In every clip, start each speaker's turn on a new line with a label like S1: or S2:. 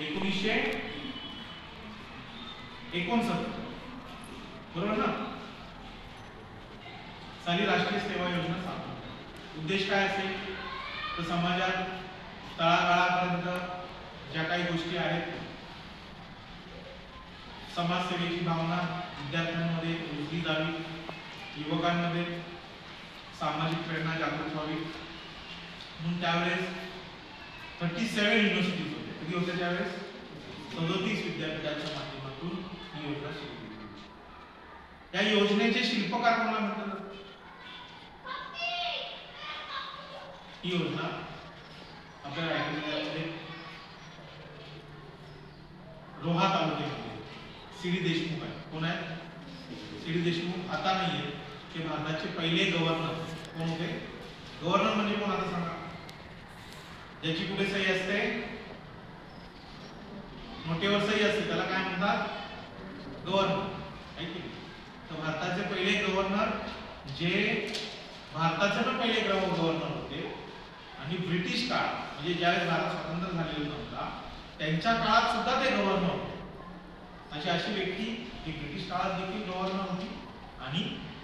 S1: 1969 बरोबर ना? साली राष्ट्रीय सेवा योजना स्थापन. उद्देश काय असेल तर समाजात तळागाळापर्यंत ज्या काही गोष्टी आहेत, समाजसेवेची भावना विद्यार्थ्यांमध्ये रुजली जावी, युवकांमध्ये सामाजिक प्रेरणा जागृत व्हावी म्हणून त्यावेळेस 37 युनिव्हर्सिटीज होते. किती होते त्यावेळेस? 37 विद्यापीठांच्या माध्यमातून ही योजना सुरू केली. या योजनेचे शिल्पकार कोणाला म्हणतात? ही योजना आपल्या रायगड जिल्ह्यामध्ये रोहा तालुक्यामध्ये सी.डी. देशमुख आहे. कोण आहे? सी.डी. देशमुख आता नाहीये, ते भारताचे पहिले गव्हर्नर. कोण होते? गव्हर्नर म्हणजे कोण आता सांगा? ज्याची कुठे सही असते? नोटेवर सही असते, त्याला काय म्हणतात? गव्हर्नर. तर भारताचे पहिले गव्हर्नर, जे भारताचे पण पहिले गव्हर्नर होते आणि ब्रिटिश काळ म्हणजे ज्यावेळेस भारत स्वतंत्र झालेला नव्हता त्यांच्या काळात सुद्धा ते गव्हर्नर होते. अशी व्यक्ती जी ब्रिटिश काळात देखील गव्हर्नर होती आणि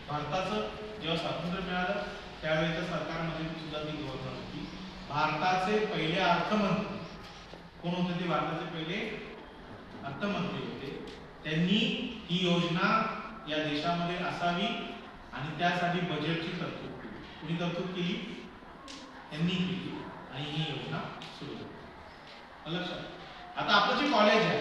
S1: भारताचं जेव्हा स्वातंत्र्य मिळालं त्यावेळेच्या सरकारमध्ये सुद्धा ती गव्हर्नर होती. भारताचे पहिले अर्थमंत्री कोण होते? ते भारताचे पहिले अर्थमंत्री होते. त्यांनी ही योजना या देशामध्ये असावी आणि त्यासाठी बजेटची तरतूद केली. कुणी तरतूद केली? त्यांनी केली आणि ही योजना सुरू झाली. लक्षात. आता आपलं जे कॉलेज आहे